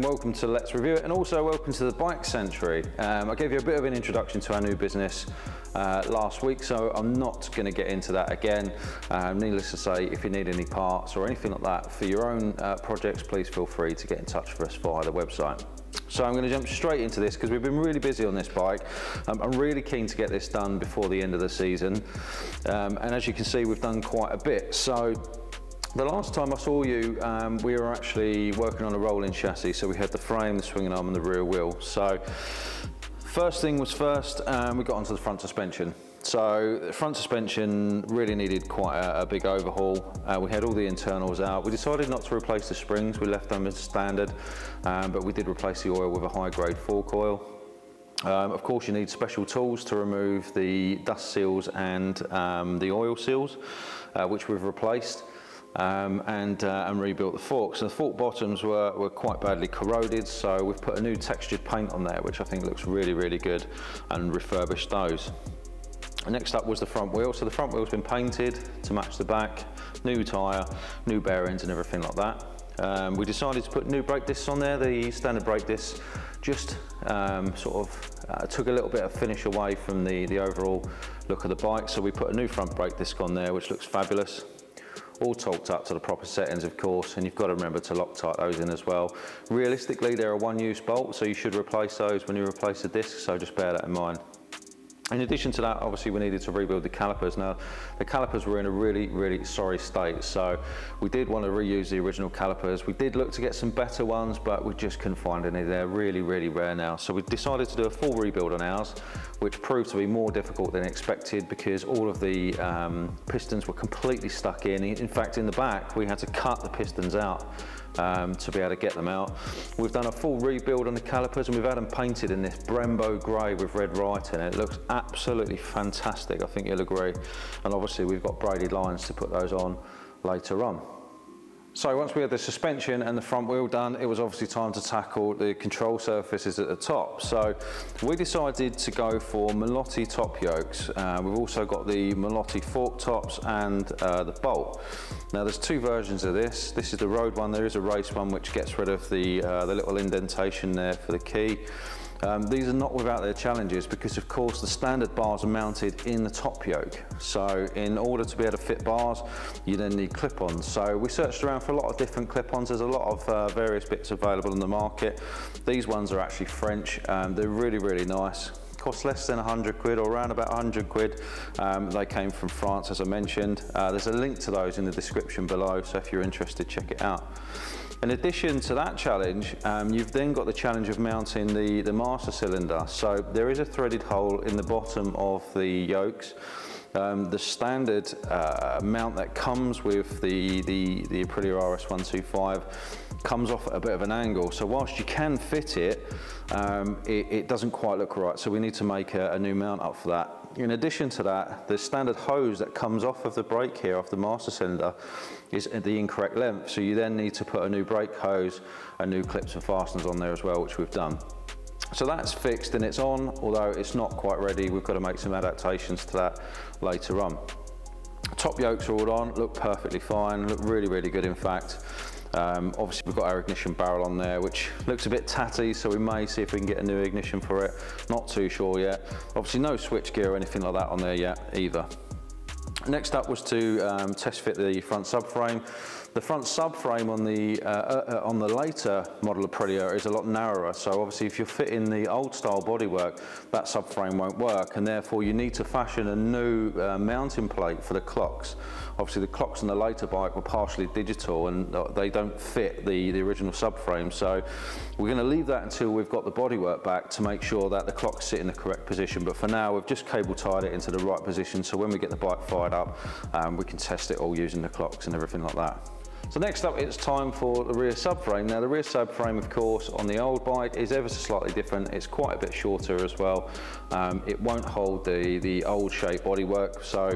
welcome to Let's Review It, and also welcome to the Bike Century. I gave you a bit of an introduction to our new business last week, so I'm not going to get into that again. Needless to say, if you need any parts or anything like that for your own projects, please feel free to get in touch with us via the website. So I'm going to jump straight into this because we've been really busy on this bike. I'm really keen to get this done before the end of the season, and as you can see, we've done quite a bit. So the last time I saw you, we were actually working on a rolling chassis, so we had the frame, the swinging arm and the rear wheel. So first thing was first, we got onto the front suspension. So the front suspension really needed quite a big overhaul. We had all the internals out. We decided not to replace the springs, we left them as standard, but we did replace the oil with a high grade fork oil. Of course you need special tools to remove the dust seals and the oil seals, which we've replaced. And rebuilt the forks. And the fork bottoms were quite badly corroded, so we've put a new textured paint on there, which I think looks really, really good, and refurbished those. Next up was the front wheel. So the front wheel's been painted to match the back, new tyre, new bearings and everything like that. We decided to put new brake discs on there. The standard brake discs just took a little bit of finish away from the overall look of the bike, so we put a new front brake disc on there, which looks fabulous. All torqued up to the proper settings, of course, and you've got to remember to Loctite those in as well. Realistically, they're a one-use bolt, so you should replace those when you replace the disc, so just bear that in mind. In addition to that, obviously we needed to rebuild the calipers. Now, the calipers were in a really, really sorry state, so we did want to reuse the original calipers. We did look to get some better ones, but we just couldn't find any. They're really, really rare now. So we decided to do a full rebuild on ours, which proved to be more difficult than expected because all of the pistons were completely stuck in. In fact, in the back, we had to cut the pistons out to be able to get them out. We've done a full rebuild on the calipers, and we've had them painted in this Brembo grey with red writing. It looks absolutely fantastic, I think you'll agree. And obviously we've got braided lines to put those on later on. So once we had the suspension and the front wheel done, it was obviously time to tackle the control surfaces at the top. So we decided to go for Melotti top yokes. We've also got the Melotti fork tops and the bolt. Now there's two versions of this. This is the road one. There is a race one which gets rid of the little indentation there for the key. These are not without their challenges because of course the standard bars are mounted in the top yoke. So in order to be able to fit bars, you then need clip-ons. So we searched around for a lot of different clip-ons. There's a lot of various bits available in the market. These ones are actually French. They're really, really nice. Cost less than 100 quid or around about 100 quid. They came from France, as I mentioned. There's a link to those in the description below, so if you're interested, check it out. In addition to that challenge, you've then got the challenge of mounting the master cylinder. So there is a threaded hole in the bottom of the yokes. The standard mount that comes with the Aprilia RS125 comes off at a bit of an angle. So whilst you can fit it, it doesn't quite look right. So we need to make a new mount up for that. In addition to that, the standard hose that comes off of the brake here, off the master cylinder, is at the incorrect length. So you then need to put a new brake hose, and new clips and fasteners on there as well, which we've done. So that's fixed and it's on, although it's not quite ready. We've got to make some adaptations to that later on. Top yokes are all on, look perfectly fine, look really, really good in fact. Obviously we've got our ignition barrel on there, which looks a bit tatty, so we may see if we can get a new ignition for it. Not too sure yet. Obviously no switch gear or anything like that on there yet either. Next up was to test fit the front subframe. The front subframe on the later model Aprilia is a lot narrower, so obviously if you're fitting the old style bodywork, that subframe won't work, and therefore you need to fashion a new mounting plate for the clocks. Obviously the clocks on the later bike were partially digital and they don't fit the original subframe, so we're going to leave that until we've got the bodywork back to make sure that the clocks sit in the correct position. But for now we've just cable tied it into the right position, so when we get the bike fired up we can test it all using the clocks and everything like that. So next up, it's time for the rear subframe. Now the rear subframe, of course, on the old bike is ever so slightly different. It's quite a bit shorter as well. It won't hold the old shape bodywork, so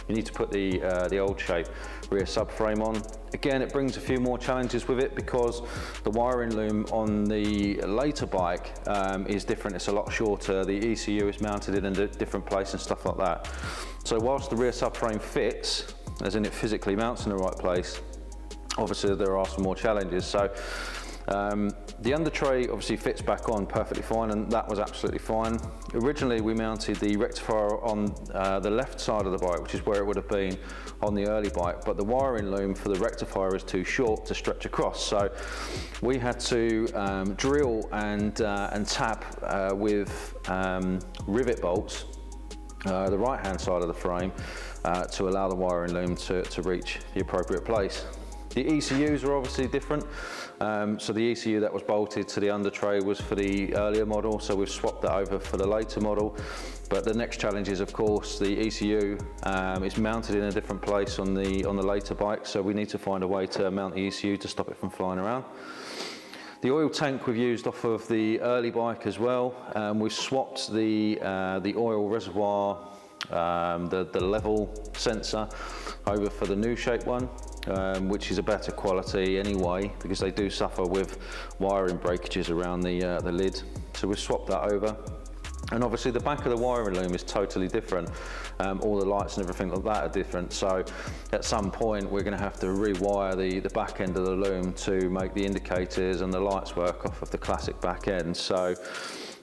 you need to put the old shape rear subframe on. Again, it brings a few more challenges with it because the wiring loom on the later bike is different. It's a lot shorter. The ECU is mounted in a different place and stuff like that. So whilst the rear subframe fits, as in it physically mounts in the right place, obviously there are some more challenges. So The under tray obviously fits back on perfectly fine, and that was absolutely fine. Originally we mounted the rectifier on the left side of the bike, which is where it would have been on the early bike, but the wiring loom for the rectifier is too short to stretch across, so we had to drill and tap with rivet bolts the right hand side of the frame to allow the wiring loom to reach the appropriate place. The ECUs are obviously different. So the ECU that was bolted to the under tray was for the earlier model, so we've swapped that over for the later model. But the next challenge is, of course, the ECU is mounted in a different place on the later bike, so we need to find a way to mount the ECU to stop it from flying around. The oil tank we've used off of the early bike as well. We've swapped the oil reservoir, the level sensor, over for the new shape one. Which is a better quality anyway, because they do suffer with wiring breakages around the lid. So we've swapped that over. And obviously the back of the wiring loom is totally different. All the lights and everything like that are different. So at some point we're going to have to rewire the back end of the loom to make the indicators and the lights work off of the classic back end. So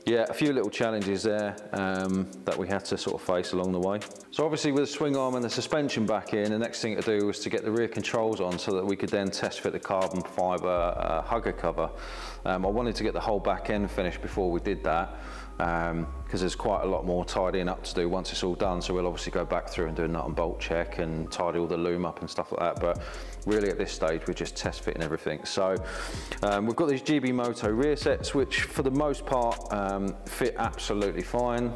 yeah, a few little challenges there that we had to sort of face along the way. So obviously with the swing arm and the suspension back in, the next thing to do was to get the rear controls on so that we could then test fit the carbon fibre hugger cover. I wanted to get the whole back end finished before we did that, because there's quite a lot more tidying up to do once it's all done. So we'll obviously go back through and do a nut and bolt check and tidy all the loom up and stuff like that. But really at this stage we're just test fitting everything. So we've got these GB Moto rear sets, which for the most part fit absolutely fine.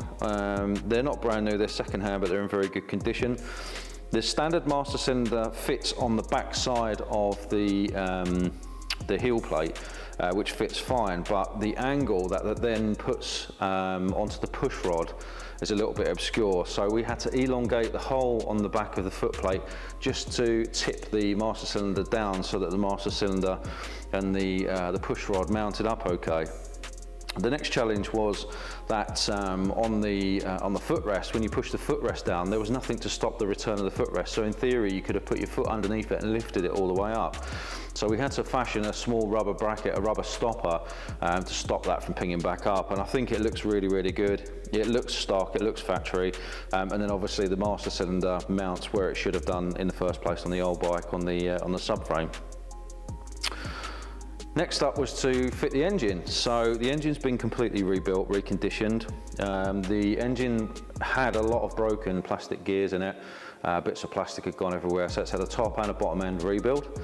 They're not brand new, they're second hand, but they're in very good condition. The standard master cylinder fits on the back side of the heel plate, which fits fine, but the angle that then puts onto the push rod is a little bit obscure, so we had to elongate the hole on the back of the foot plate just to tip the master cylinder down so that the master cylinder and the push rod mounted up okay. The next challenge was that on the footrest, when you push the footrest down, there was nothing to stop the return of the footrest. So in theory, you could have put your foot underneath it and lifted it all the way up. So we had to fashion a small rubber bracket, a rubber stopper, to stop that from pinging back up. And I think it looks really, really good. It looks stock, it looks factory. And then obviously the master cylinder mounts where it should have done in the first place on the old bike on the subframe. Next up was to fit the engine. So the engine's been completely rebuilt, reconditioned. The engine had a lot of broken plastic gears in it. Bits of plastic had gone everywhere, so it's had a top and a bottom end rebuild.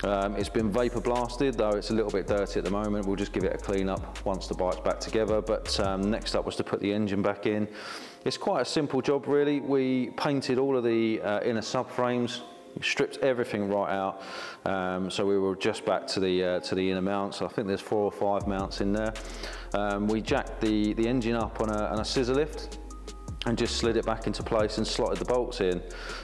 It's been vapor blasted, though it's a little bit dirty at the moment. We'll just give it a clean up once the bike's back together. But next up was to put the engine back in. It's quite a simple job really. We painted all of the inner subframes, stripped everything right out, so we were just back to the inner mounts. I think there's 4 or 5 mounts in there. We jacked the engine up on a scissor lift and just slid it back into place and slotted the bolts in.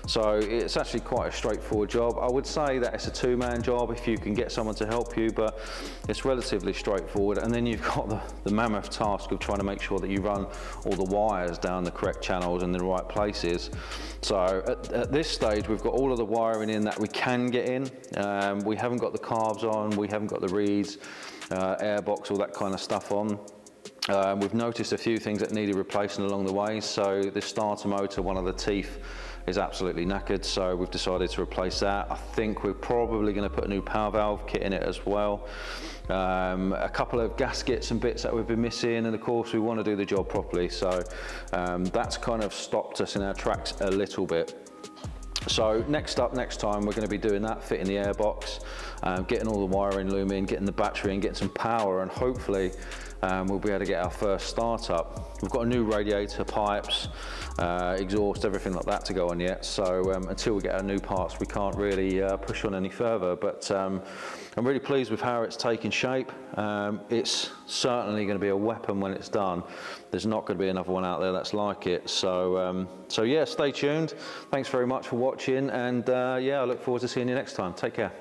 So it's actually quite a straightforward job. I would say that it's a 2-man job if you can get someone to help you, but it's relatively straightforward. And then you've got the mammoth task of trying to make sure that you run all the wires down the correct channels in the right places. So at this stage, we've got all of the wiring in that we can get in. We haven't got the carbs on, we haven't got the reeds, airbox, all that kind of stuff on. We've noticed a few things that needed replacing along the way. So the starter motor, one of the teeth is absolutely knackered, so we've decided to replace that. I think we're probably going to put a new power valve kit in it as well. A couple of gaskets and bits that we've been missing, and of course we want to do the job properly, so that's kind of stopped us in our tracks a little bit. So next time we're going to be doing that, fitting the airbox, getting all the wiring loom in, getting the battery in, getting some power, and hopefully we'll be able to get our first start up. We've got a new radiator, pipes, exhaust, everything like that to go on yet, so until we get our new parts we can't really push on any further, but I'm really pleased with how it's taken shape. It's certainly going to be a weapon when it's done. There's not going to be another one out there that's like it, so yeah, stay tuned. Thanks very much for watching, and yeah, I look forward to seeing you next time. Take care.